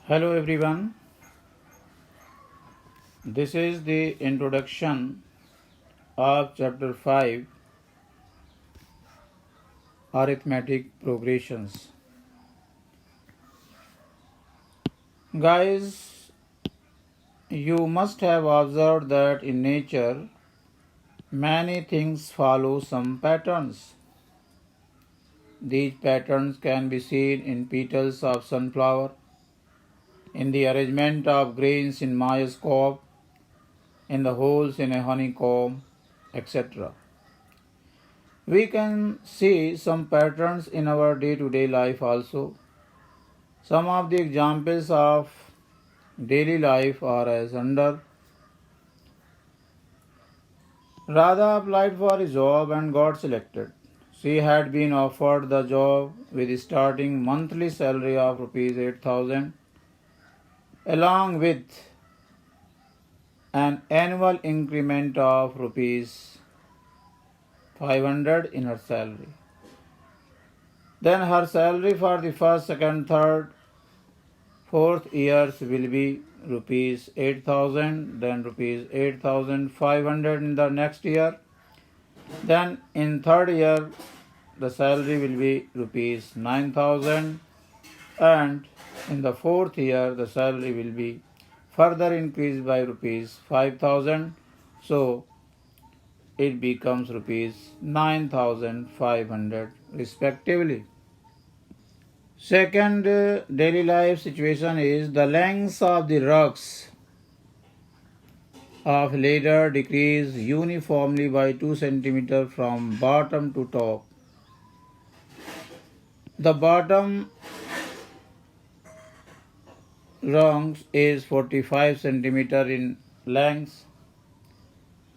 Hello everyone, this is the introduction of chapter 5 Arithmetic Progressions. Guys, you must have observed that in nature many things follow some patterns. These patterns can be seen in petals of sunflower, in the arrangement of grains in Maya's cob, in the holes in a honeycomb, etc. We can see some patterns in our day-to-day life also. Some of the examples of daily life are as under. Radha applied for a job and got selected. She had been offered the job with a starting monthly salary of rupees 8,000 along with an annual increment of rupees 500 in her salary. Then her salary for the first, second, third, fourth years will be rupees 8,000, then rupees 8,500 in the next year. Then in third year the salary will be rupees 9,000, and in the fourth year the salary will be further increased by rupees 5,000. So it becomes rupees 9,500 respectively. Second daily life situation is the lengths of the rugs of ladder decrease uniformly by 2 cm from bottom to top. The bottom rung is 45 cm in length.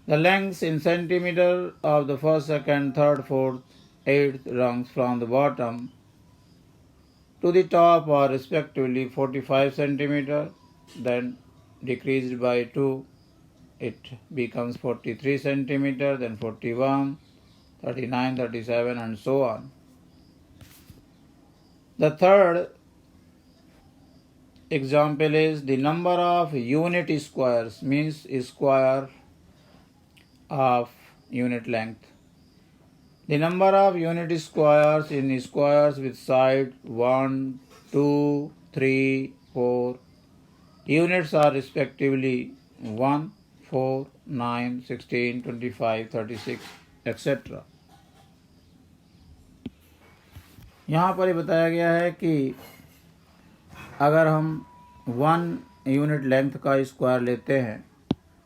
The lengths in centimeter of the first, second, third, fourth, eighth rungs from the bottom to the top are respectively 45 cm, then decreased by 2, it becomes 43 cm, then 41, 39, 37 and so on. The third example is the number of unit squares, means square of unit length. The number of unit squares in squares with side 1, 2, 3, 4 units are respectively 1, 4, 9, 16, 25, 36, etc. यहाँ पर ये बताया गया है कि अगर हम 1 unit length का स्क्वायर लेते हैं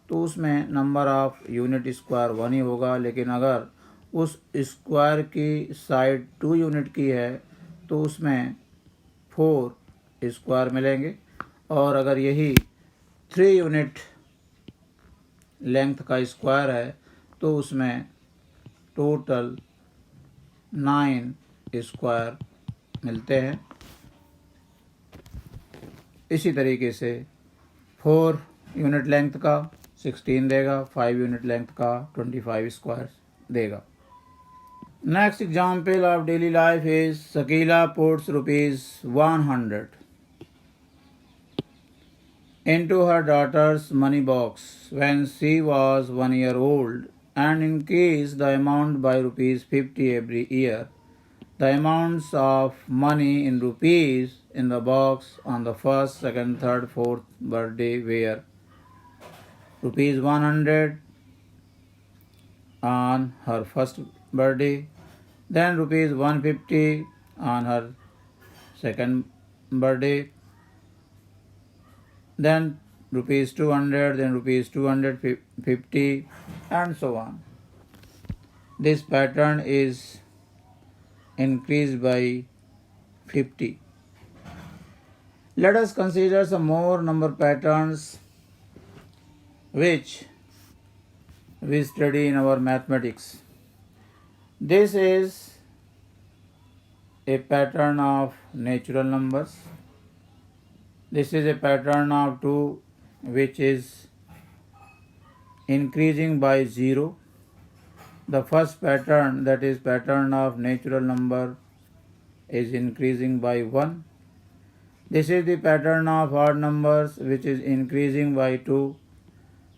तो उसमें नंबर ऑफ यूनिट स्क्वायर 1 ही होगा, लेकिन अगर उस स्क्वायर की साइड 2 यूनिट की है तो उसमें 4 स्क्वायर मिलेंगे, और अगर यही 3 यूनिट लेंथ का स्क्वायर है तो उसमें टोटल 9 स्क्वायर मिलते हैं। इसी तरीके से 4 यूनिट लेंथ का 16 देगा, 5 यूनिट लेंथ का 25 स्क्वायर देगा। Next example of daily life is Sakila puts rupees 100 into her daughter's money box when she was 1 year old and increased the amount by rupees 50 every year. The amounts of money in rupees in the box on the first, second, third, fourth birthday were rupees 100 on her first birthday, then rupees 150 on her second birthday, then rupees 200, then rupees 250 and so on. This pattern is increased by 50. Let us consider some more number patterns which we study in our mathematics. This is a pattern of natural numbers. This is a pattern of 2 which is increasing by 0. The first pattern, that is pattern of natural number, is increasing by 1. This is the pattern of odd numbers which is increasing by 2.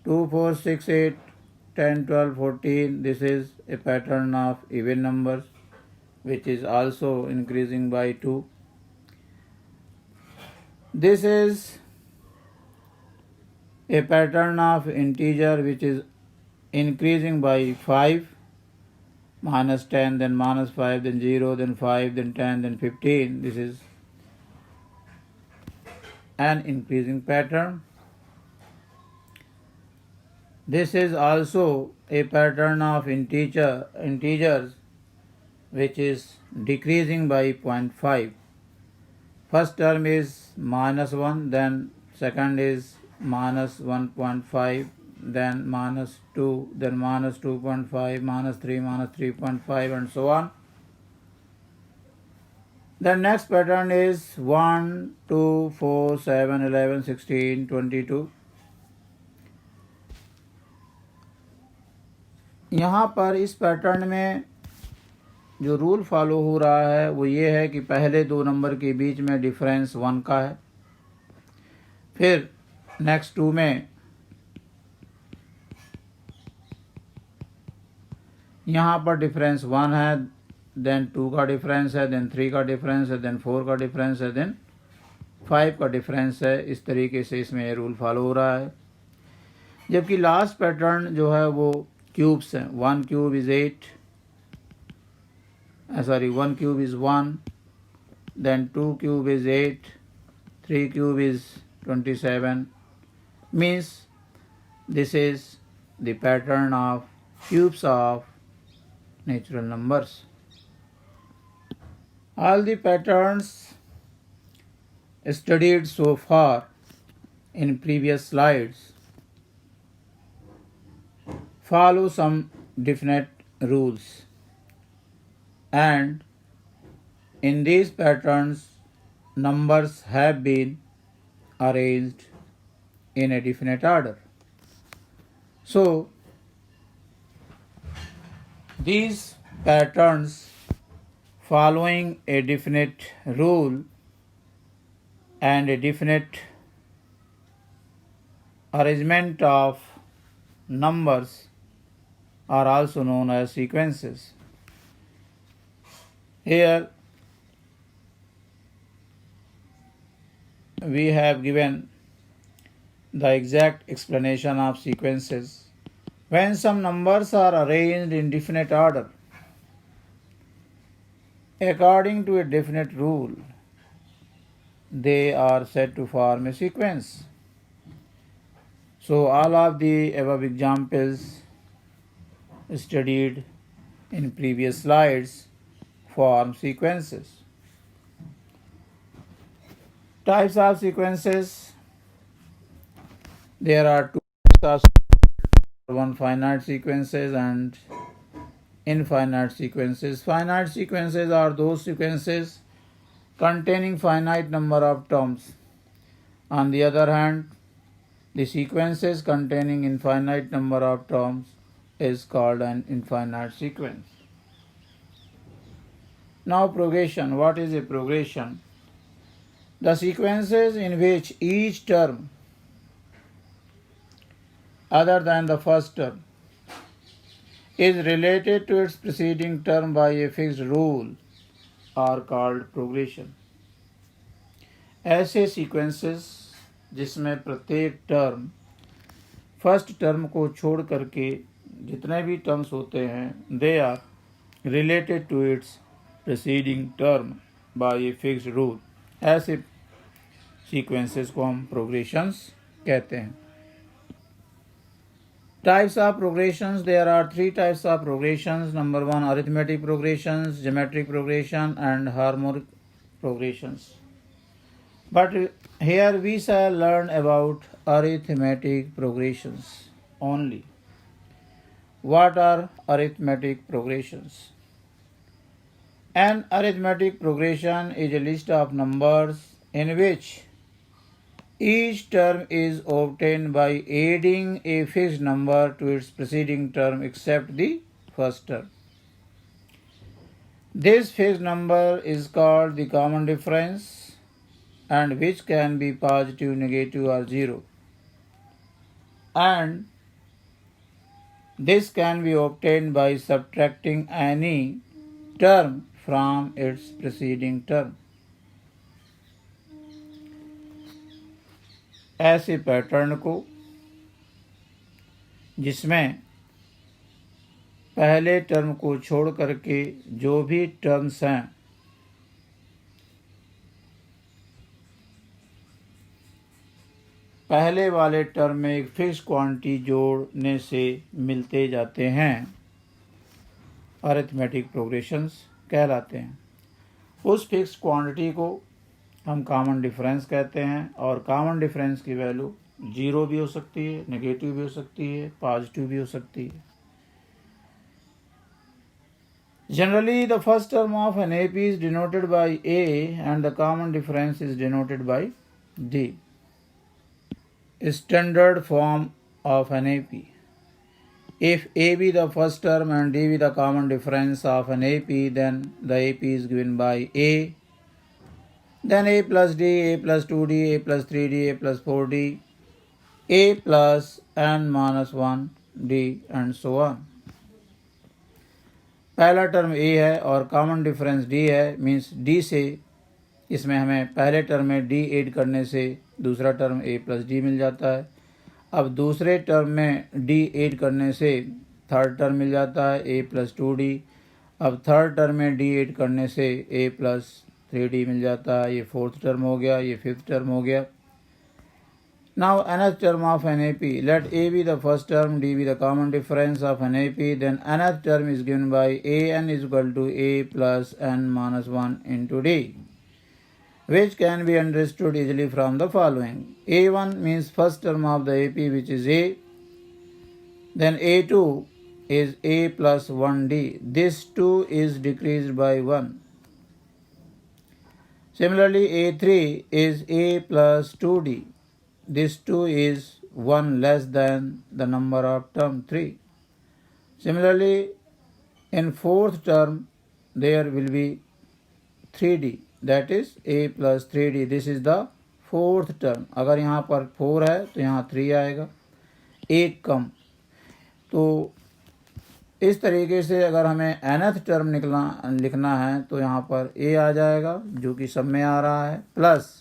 2, 4, 6, 8, 10, 12, 14. This is a pattern of even numbers which is also increasing by 2. This is a pattern of integer which is increasing by 5, minus 10, then minus 5, then 0, then 5, then 10, then 15. This is an increasing pattern. This is also a pattern of integers which is decreasing by 0.5. First term is minus 1, then second is minus 1.5, then minus 2, then minus 2.5, minus 3, minus 3.5, and so on. The next pattern is 1, 2, 4, 7, 11, 16, 22. यहाँ पर इस pattern में जो rule follow हो रहा है वो ये है कि पहले दो नंबर के बीच में डिफरेंस 1 का है, फिर नेक्स्ट 2 में यहाँ पर डिफरेंस 1 है, देन 2 का डिफरेंस है, देन 3 का डिफरेंस है, देन 4 का डिफरेंस है, देन 5 का डिफरेंस है। इस तरीके से इसमें ये रूल फॉलो हो रहा है। जबकि लास्ट पैटर्न जो है वो क्यूब्स हैं। 1 cube is 8, sorry, 1 cube is 1, then 2 cube is 8, 3 cube is 27. Means this is the pattern of cubes of natural numbers. All the patterns studied so far in previous slides follow some definite rules, and in these patterns numbers have been arranged in a definite order. So these patterns following a definite rule and a definite arrangement of numbers are also known as sequences. Here we have given the exact explanation of sequences. When some numbers are arranged in definite order according to a definite rule, they are said to form a sequence. So all of the above examples studied in previous slides form sequences. Types of sequences. There are two types of one finite sequences and infinite sequences. Finite sequences are those sequences containing finite number of terms. On the other hand, the sequences containing infinite number of terms is called an infinite sequence. Now progression. What is a progression? The sequences in which each term other than the first term is related to its preceding term by a fixed rule are called progression. ऐसे sequences जिसमें प्रत्येक term first term को छोड़ करके जितने भी terms होते हैं they are related to its preceding term by a fixed rule, ऐसे सीक्वेंसेस को हम प्रोग्रेशंस कहते हैं. Types of progressions. There are three types of progressions. Number one, arithmetic progressions, geometric progression, and harmonic progressions. But here we shall learn about arithmetic progressions only. What are arithmetic progressions? An arithmetic progression is a list of numbers in which each term is obtained by adding a fixed number to its preceding term except the first term. This fixed number is called the common difference, and which can be positive, negative or 0, and this can be obtained by subtracting any term from its preceding term. ऐसे pattern को जिसमें पहले term को छोड़ करके जो भी terms हैं पहले वाले टर्म में एक फिक्स क्वांटिटी जोड़ने से मिलते जाते हैं, अरिथमेटिक प्रोग्रेशंस कहलाते हैं। उस फिक्स क्वांटिटी को हम कॉमन डिफरेंस कहते हैं, और कॉमन डिफरेंस की वैल्यू 0 भी हो सकती है, नेगेटिव भी हो सकती है, पॉजिटिव भी हो सकती है। Generally, the first term of an AP is denoted by A and the common difference is denoted by D. Standard form of an AP. If A be the first term and D be the common difference of an AP, then the AP is given by A. Then A plus D, A plus 2D, A plus 3D, A plus 4D, A plus n minus 1, D and so on. पहला term A है और common difference D है, means D से इसमें हमें पहले term में D add करने से दूसरा टर्म A प्लस D मिल जाता है। अब दूसरे टर्म में D ऐड करने से थर्ड टर्म मिल जाता है A प्लस 2D। अब थर्ड टर्म में D ऐड करने से A प्लस 3D मिल जाता है। ये फोर्थ टर्म हो गया, ये फिफ्थ टर्म हो गया। Now nth term of an AP, let A be the first term, D be the common difference of an AP, then nth term is given by An is equal to A plus n minus 1 into D, which can be understood easily from the following. A1 means first term of the AP, which is A. Then A2 is A plus 1D. This 2 is decreased by 1. Similarly, A3 is A plus 2D. This 2 is 1 less than the number of term 3. Similarly, in fourth term, there will be 3D, that is A plus 3D. This is the fourth term. अगर यहाँ पर 4 है तो यहाँ 3 आएगा, एक कम। तो इस तरीके से अगर हमें nth टर्म लिखना है तो यहाँ पर A आ जाएगा जो कि सब में आ रहा है, प्लस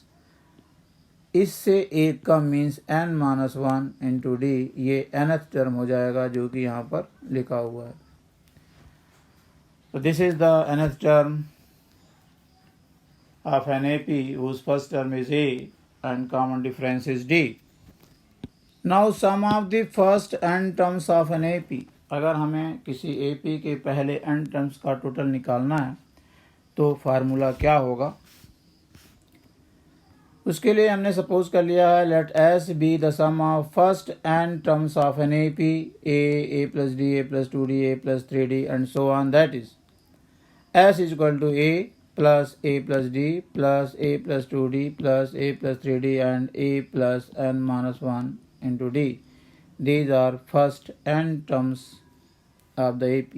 इससे एक कम means n minus 1 into D, ये nth टर्म हो जाएगा जो कि यहाँ पर लिखा हुआ है। तो this is the nth term of an AP whose first term is A and common difference is D. Now sum of the first n terms of an AP. अगर हमें किसी AP के पहले n टर्म्स का total निकालना है तो formula क्या होगा? उसके लिए हमने सपोज कर लिया है let S be the sum of first n terms of an AP, A plus D, A plus 2D, A plus 3D and so on, that is S is equal to A plus A plus D plus A plus 2D plus A plus 3D and A plus n minus 1 into D. These are first n terms of the AP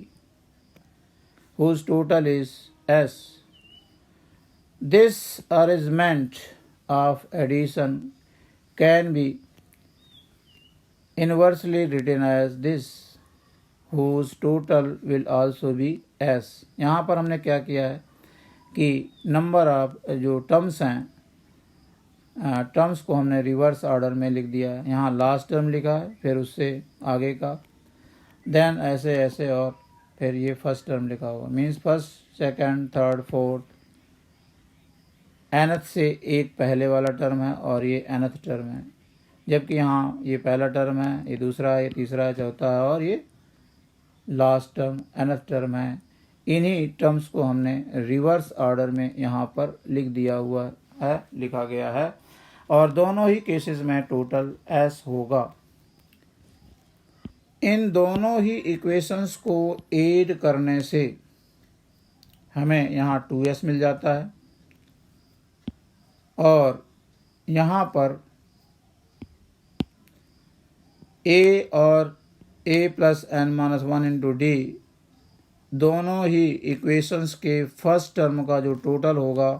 whose total is S. This arrangement of addition can be inversely written as this, whose total will also be S. यहाँ पर हमने क्या किया है कि number of जो terms हैं, terms को हमने रिवर्स ऑर्डर में लिख दिया है। यहाँ लास्ट टर्म लिखा है, फिर उससे आगे का, देन ऐसे ऐसे, और फिर ये फर्स्ट टर्म लिखा हुआ, means first, second, third, fourth, nth से एक पहले वाला टर्म है और ये nth टर्म है, जबकि यहाँ ये पहला टर्म है, ये दूसरा है, ये तीसरा है, चौथा है, और ये लास्ट टर्म nth टर्म है। इन्हीं टर्म्स को हमने रिवर्स ऑर्डर में यहाँ पर लिख दिया हुआ है, लिखा गया है, और दोनों ही केसेस में टोटल S होगा। इन दोनों ही इक्वेशंस को ऐड करने से हमें यहाँ 2S मिल जाता है, और यहाँ पर A और A plus n minus 1 into D, दोनों ही इक्वेशंस के फर्स्ट टर्म का जो टोटल होगा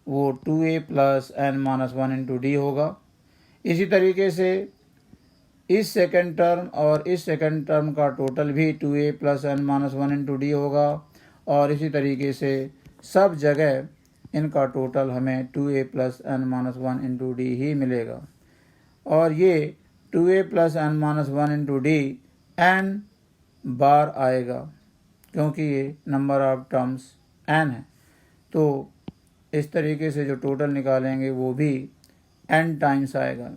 वो 2a plus n minus 1 into D होगा। इसी तरीके से इस सेकेंड टर्म और इस सेकेंड टर्म का टोटल भी 2a plus n minus 1 into D होगा, और इसी तरीके से सब जगह इनका टोटल हमें 2a plus n minus 1 into D ही मिलेगा। और ये 2a plus n minus 1 into D n बार आएगा, क्योंकि ये नंबर ऑफ टर्म्स n है। तो इस तरीके से जो टोटल निकालेंगे वो भी n टाइम्स आएगा।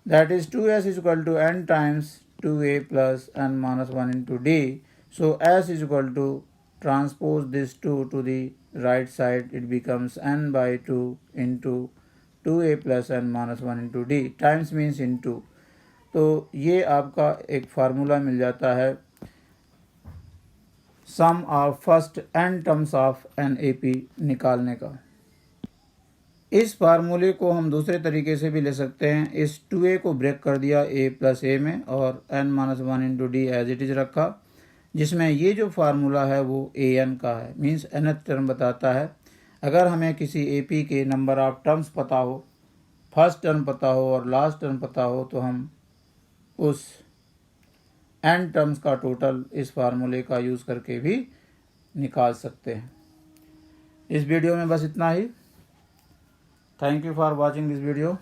That is 2s is equal to n times 2a plus n minus 1 into d. So s is equal to transpose this 2 to the right side, it becomes n by 2 into 2a plus n minus 1 into d, times means into। तो ये आपका एक formula मिल जाता है sum of first n terms of NAP निकालने का। इस फार्मूले को हम दूसरे तरीके से भी ले सकते हैं। इस 2a को ब्रेक कर दिया a प्लस a में और n minus 1 into d as it is रखा, जिसमें ये जो फार्मूला है वो an का है, मीन्स nth टर्म बताता है। अगर हमें किसी AP के नंबर ऑफ टर्म्स पता हो, फर्स्ट टर्म पता हो और लास्ट टर्म पता हो, तो हम उस n टर्म्स का टोटल इस फार्मूले का यूज़ करके भी निकाल सकते हैं। इस वीडियो में बस इतना ही। Thank you for watching this video.